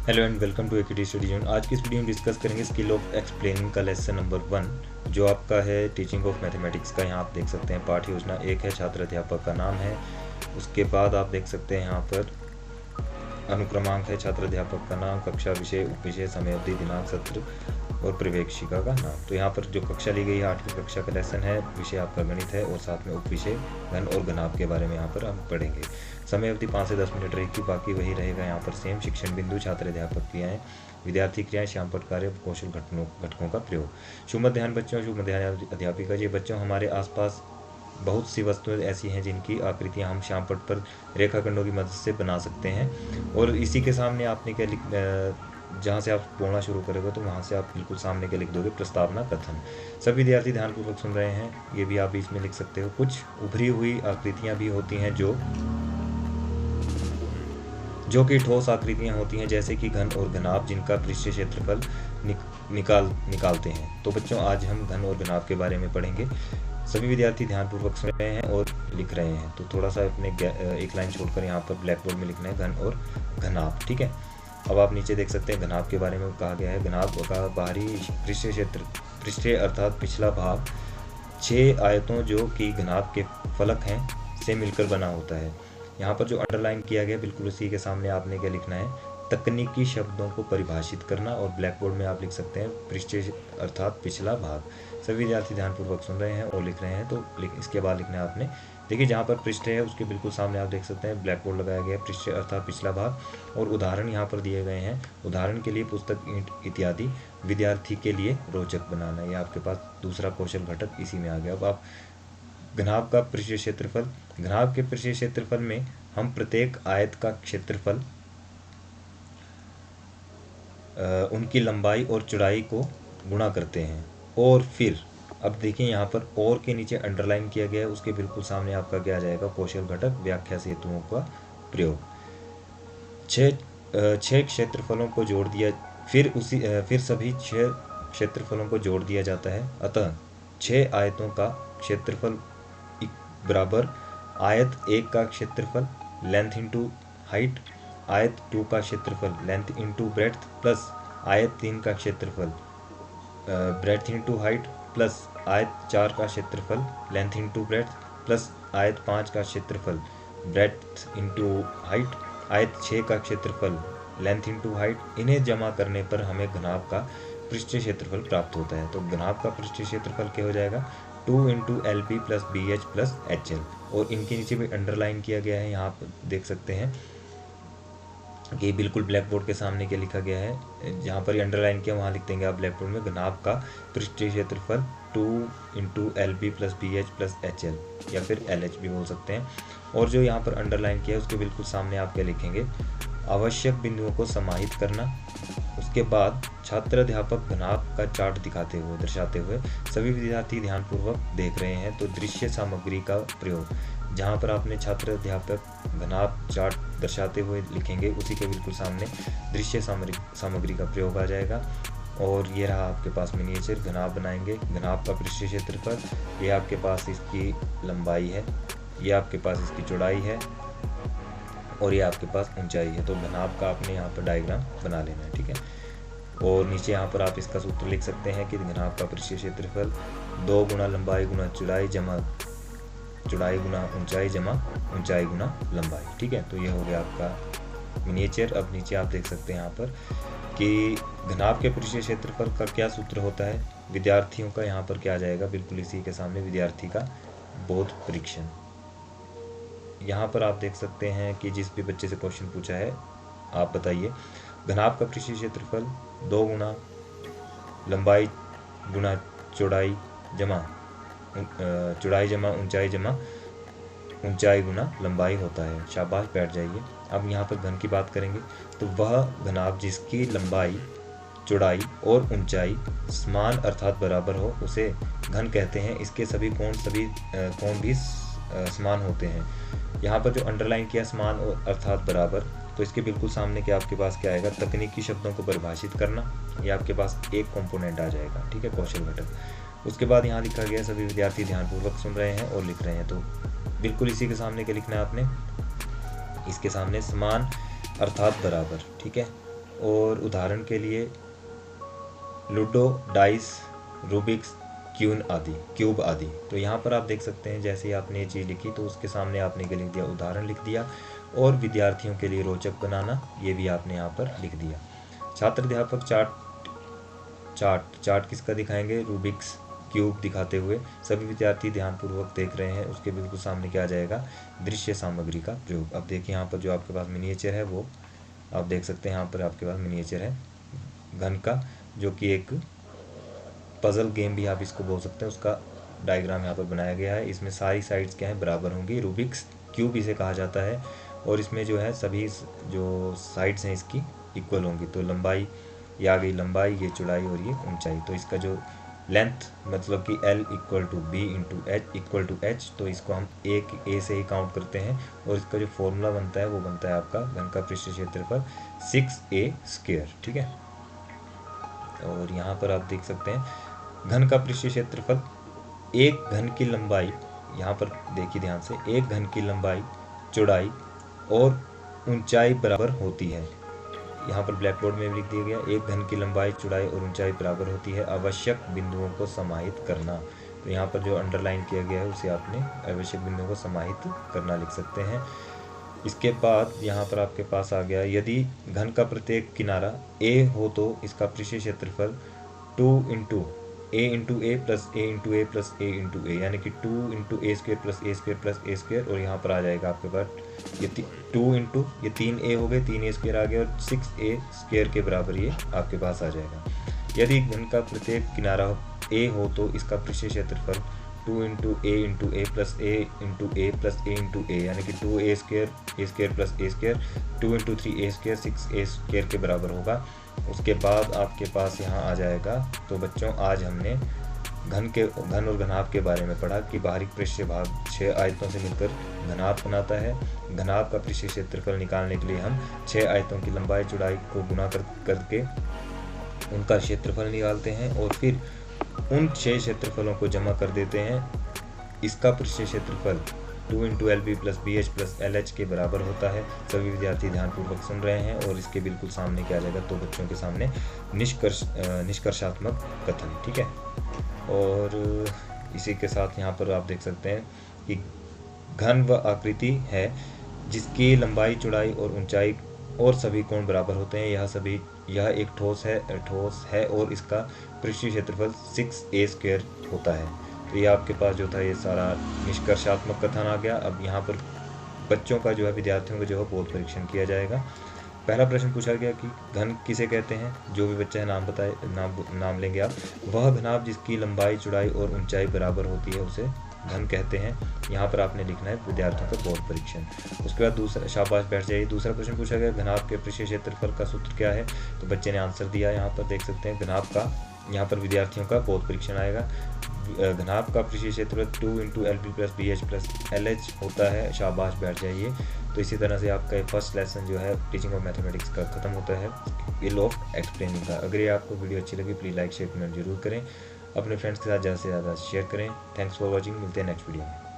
Hello and welcome to AKT study zone. आज की इस वीडियो में डिस्कस करेंगे स्किल ऑफ एक्सप्लेनिंग का लेसन नंबर 1 जो आपका है टीचिंग ऑफ मैथमेटिक्स का। यहाँ आप देख सकते हैं पाठ योजना 1 है, छात्र अध्यापक का नाम है। उसके बाद आप देख सकते हैं यहाँ पर अनुक्रमांक है, छात्र अध्यापक का नाम, कक्षा विषय, उपविषय, समय अवधि, दिनांक, सत्र और प्रवेशिका का नाम। तो यहाँ पर जो कक्षा ली गई है 8वीं कक्षा का लेसन है, विषय आपका गणित है और साथ में उपविषय, घन और घनाभ के बारे में यहाँ पर हम पढ़ेंगे। समय अवधि 5 से 10 मिनट रहेगी, बाकी वही रहेगा यहाँ पर सेम। शिक्षण बिंदु, छात्र अध्यापक क्रियाएं, विद्यार्थी क्रियाएं, श्यामपट्ट कार्य, कौशल घटकों का प्रयोग। शुभ मध्याह्न बच्चों, शुभ मध्याह्न अध्यापिका जी। बच्चों, हमारे आसपास बहुत सी वस्तुएं ऐसी हैं जिनकी आकृतियां हम श्यामपट्ट पर रेखाखंडों की मदद से बना सकते हैं। और इसी के सामने आपने क्या जहाँ से आप बोलना शुरू करोगे तो वहाँ से आप बिल्कुल सामने के लिख दोगे प्रस्तावना कथन। सभी विद्यार्थी ध्यानपूर्वक सुन रहे हैं, ये भी आप बीच में लिख सकते हो। कुछ उभरी हुई आकृतियाँ भी होती हैं जो कि ठोस आकृतियाँ होती हैं, जैसे कि घन और घनाभ, जिनका पृष्ठीय क्षेत्रफल निकालते हैं। तो बच्चों, आज हम घन और घनाभ के बारे में पढ़ेंगे। सभी विद्यार्थी ध्यानपूर्वक सुन रहे हैं और लिख रहे हैं। तो थोड़ा सा अपने एक लाइन छोड़कर यहाँ पर ब्लैक बोर्ड में लिखना है घन और घनाभ, ठीक है। अब आप नीचे देख सकते हैं घनाभ के बारे में कहा गया है। घनाभ का बाहरी पृष्ठीय क्षेत्र, पृष्ठीय अर्थात पिछला भाग 6 आयतों जो कि घनाभ के फलक हैं से मिलकर बना होता है। यहाँ पर जो अंडरलाइन किया गया बिल्कुल उसी के सामने आपने क्या लिखना है, तकनीकी शब्दों को परिभाषित करना। और ब्लैक बोर्ड में आप लिख सकते हैं पृष्ठीय अर्थात पिछला भाग। सभी विद्यार्थी ध्यानपूर्वक सुन रहे हैं और लिख रहे हैं। तो इसके बाद लिखना है आपने, देखिए जहाँ पर पृष्ठ है उसके बिल्कुल सामने आप देख सकते हैं ब्लैक बोर्ड लगाया गया है, पृष्ठ अर्थात पिछला भाग। और उदाहरण यहाँ पर दिए गए हैं। उदाहरण के लिए पुस्तक, ईंट इत्यादि विद्यार्थी के लिए रोचक बनाना। ये आपके पास दूसरा कौशल घटक इसी में आ गया। अब आप घनाभ का पृष्ठीय क्षेत्रफल, घनाभ के पृष्ठीय क्षेत्रफल में हम प्रत्येक आयत का क्षेत्रफल, उनकी लंबाई और चौड़ाई को गुणा करते हैं। और फिर अब देखिए यहाँ पर और के नीचे अंडरलाइन किया गया है, उसके बिल्कुल सामने आपका क्या आ जाएगा, कौशल घटक, व्याख्या सेतुओं का प्रयोग। 6 क्षेत्रफलों को जोड़ दिया, फिर सभी 6 क्षेत्रफलों को जोड़ दिया जाता है। अतः 6 आयतों का क्षेत्रफल बराबर आयत 1 का क्षेत्रफल लेंथ इंटू हाइट, आयत 2 का क्षेत्रफल लेंथ इंटू ब्रेड्थ, प्लस आयत 3 का क्षेत्रफल ब्रेड्थ इंटू हाइट, प्लस आयत 4 का क्षेत्रफल लेंथ इंटू ब्रेड्थ, प्लस आयत 5 का क्षेत्रफल ब्रेड्थ इंटू हाइट, आयत 6 का क्षेत्रफल लेंथ इंटू हाइट। इन्हें जमा करने पर हमें घनाभ का पृष्ठीय क्षेत्रफल प्राप्त होता है। तो घनाभ का पृष्ठीय क्षेत्रफल क्या हो जाएगा, 2 into LP plus BH plus HL। और इनके नीचे भी अंडरलाइन किया गया है, यहाँ आप देख सकते हैं कि बिल्कुल ब्लैक बोर्ड के सामने क्या लिखा गया है। जहाँ पर ये अंडरलाइन किया वहाँ लिख देंगे आप ब्लैक बोर्ड में, घनाभ का पृष्ठीय क्षेत्रफल 2 into LP plus BH plus HL, या फिर LH भी बोल सकते हैं। और जो यहाँ पर अंडरलाइन किया है उसके बिल्कुल सामने आप क्या लिखेंगे, आवश्यक बिंदुओं को समाहित करना। उसके बाद छात्र अध्यापक घनाभ का चार्ट दर्शाते हुए सभी विद्यार्थी ध्यानपूर्वक देख रहे हैं। तो दृश्य सामग्री का प्रयोग, जहाँ पर आपने छात्र अध्यापक घनाभ चार्ट दर्शाते हुए लिखेंगे उसी के बिल्कुल सामने दृश्य सामग्री का प्रयोग आ जाएगा। और ये रहा आपके पास मिनिएचर, घनाभ बनाएंगे। घनाभ का पृष्ठीय क्षेत्रफल, ये आपके पास इसकी लंबाई है, ये आपके पास इसकी चौड़ाई है और ये आपके पास ऊंचाई है। तो घनाभ का आपने यहाँ पर डायग्राम बना लेना है, ठीक है। और नीचे यहाँ पर आप इसका सूत्र लिख सकते हैं कि घनाभ का पृष्ठीय क्षेत्रफल 2 गुना लंबाई गुना चौड़ाई जमा चौड़ाई गुना ऊंचाई जमा ऊंचाई गुना लंबाई, ठीक है। तो ये हो गया आपका मिनिएचर। अब नीचे आप देख सकते हैं यहाँ पर कि घनाभ के पृष्ठीय क्षेत्रफल का क्या सूत्र होता है, विद्यार्थियों का यहाँ पर क्या आ जाएगा, बिल्कुल इसी के सामने विद्यार्थी का बोध परीक्षण। यहाँ पर आप देख सकते हैं कि जिस भी बच्चे से क्वेश्चन पूछा है, आप बताइए घनाभ का पृष्ठीय क्षेत्रफल 2 गुना लंबाई गुना चौड़ाई जमा ऊंचाई गुना लंबाई होता है। शाबाश, बैठ जाइए। अब यहाँ पर घन की बात करेंगे तो वह घनाभ जिसकी लंबाई, चौड़ाई और ऊंचाई समान अर्थात बराबर हो उसे घन कहते हैं। इसके सभी कोण भी समान होते हैं। यहाँ पर जो अंडरलाइन किया समान और अर्थात बराबर, तो इसके बिल्कुल सामने क्या आपके पास क्या आएगा, तकनीकी शब्दों को परिभाषित करना। ये आपके पास एक कंपोनेंट आ जाएगा, ठीक है, कौशल घटक। उसके बाद यहाँ लिखा गया, सभी विद्यार्थी ध्यानपूर्वक सुन रहे हैं और लिख रहे हैं। तो बिल्कुल इसी के सामने क्या लिखना है आपने, इसके सामने समान अर्थात बराबर, ठीक है। और उदाहरण के लिए लूडो, डाइस, रूबिक्स क्यूब आदि। तो यहाँ पर आप देख सकते हैं जैसे ही आपने ये चीज़ लिखी तो उसके सामने आपने क्या लिख दिया, उदाहरण लिख दिया, और विद्यार्थियों के लिए रोचक बनाना ये भी आपने यहाँ पर लिख दिया। छात्र अध्यापक चार्ट किसका दिखाएंगे, रूबिक्स क्यूब दिखाते हुए सभी विद्यार्थी ध्यानपूर्वक देख रहे हैं। उसके बिल्कुल सामने क्या आ जाएगा, दृश्य सामग्री का प्रयोग। अब देखिए यहाँ पर जो आपके पास मिनिएचर है वो आप देख सकते हैं, यहाँ पर आपके पास मिनिएचर है घन का, जो कि एक पजल गेम भी आप इसको बोल सकते हैं, उसका डायग्राम यहाँ पर बनाया गया है। इसमें सारी साइड्स क्या है, बराबर होंगी, रूबिक्स क्यूब इसे कहा जाता है, और इसमें जो है सभी जो साइड्स हैं इसकी इक्वल होंगी। तो लंबाई, ये आ गई लंबाई, ये चौड़ाई और ये ऊंचाई। तो इसका जो लेंथ मतलब कि L equal to B into H equal to H, तो इसको हम ए से ही काउंट करते हैं, और इसका जो फॉर्मूला बनता है वो बनता है आपका घन का पृष्ठीय क्षेत्रफल 6a²। ठीक है, और यहाँ पर आप देख सकते हैं घन का पृष्ठीय क्षेत्रफल, एक घन की लंबाई, यहाँ पर देखिए ध्यान से, एक घन की लंबाई, चौड़ाई और ऊंचाई बराबर होती है। यहाँ पर ब्लैक बोर्ड में भी लिख दिया गया, एक घन की लंबाई, चौड़ाई और ऊंचाई बराबर होती है, आवश्यक बिंदुओं को समाहित करना। तो यहाँ पर जो अंडरलाइन किया गया है उसे आपने आवश्यक बिंदुओं को समाहित करना लिख सकते हैं। इसके बाद यहाँ पर आपके पास आ गया, यदि घन का प्रत्येक किनारा a हो तो इसका पृष्ठीय क्षेत्रफल 2 into a into A plus A into A plus A into A, यानी कि 2 into A square plus A square plus A square, और यहाँ पर आ जाएगा आपके पास ये 2 इंटू ये 3a हो गए, 3a स्क्वेयर आ गया, और 6a स्क्वेयर के बराबर ये आपके पास आ जाएगा। यदि घन का प्रत्येक किनारा a हो तो इसका पृष्ठीय क्षेत्रफल 2 into A plus A into A plus A into A, यानी कि 2a square plus A square, 2 into 3a square 6a square के बराबर होगा। उसके बाद आपके पास यहाँ आ जाएगा। तो बच्चों आज हमने घन और घनाभ के बारे में पढ़ा कि बाहरी पृष्ठीय भाग 6 आयतों से मिलकर घनाभ बनाता है। घनाभ का पृष्ठीय क्षेत्रफल निकालने के लिए हम 6 आयतों की लंबाई चौड़ाई को गुणा करके उनका क्षेत्रफल निकालते हैं, और फिर उन 6 क्षेत्रफलों को जमा कर देते हैं। इसका पृष्ठीय क्षेत्रफल 2 into LB plus BH plus LH के बराबर होता है। सभी विद्यार्थी ध्यानपूर्वक सुन रहे हैं, और इसके बिल्कुल सामने क्या आ जाएगा, तो बच्चों के सामने निष्कर्षात्मक कथन। ठीक है, और इसी के साथ यहाँ पर आप देख सकते हैं कि घन व आकृति है जिसकी लंबाई, चौड़ाई और ऊंचाई और सभी कोण बराबर होते हैं। यह एक ठोस है और इसका पृष्ठीय क्षेत्रफल 6a² होता है। तो ये आपके पास जो था ये सारा निष्कर्षात्मक कथन आ गया। अब यहाँ पर बच्चों का जो है, विद्यार्थियों का जो है बोध परीक्षण किया जाएगा। पहला प्रश्न पूछा गया कि घन किसे कहते हैं, जो भी बच्चा है नाम बताए, नाम लेंगे आप। वह घनाभ जिसकी लंबाई, चौड़ाई और ऊंचाई बराबर होती है उसे घन कहते हैं। यहाँ पर आपने लिखना है विद्यार्थियों का बोध परीक्षण। उसके बाद दूसरा, शाबाश बैठ जाइए। दूसरा प्रश्न पूछा गया, घनाभ के पृष्ठीय क्षेत्रफल का सूत्र क्या है। तो बच्चे ने आंसर दिया, यहाँ पर देख सकते हैं घनाभ का, यहाँ पर विद्यार्थियों का बोध परीक्षण आएगा। घनाभ का पृष्ठीय क्षेत्रफल 2 into LB plus BH plus LH होता है। शाबाश बैठ जाइए। तो इसी तरह से आपका फर्स्ट लेसन जो है टीचिंग ऑफ मैथमेटिक्स का खत्म होता है, स्किल ऑफ एक्सप्लेनिंग का। अगर ये आपको वीडियो अच्छी लगी प्लीज़ लाइक शेयर कमेंट जरूर करें, अपने फ्रेंड्स के साथ ज़्यादा से ज़्यादा शेयर करें। थैंक्स फॉर वॉचिंग, मिलते हैं नेक्स्ट वीडियो में।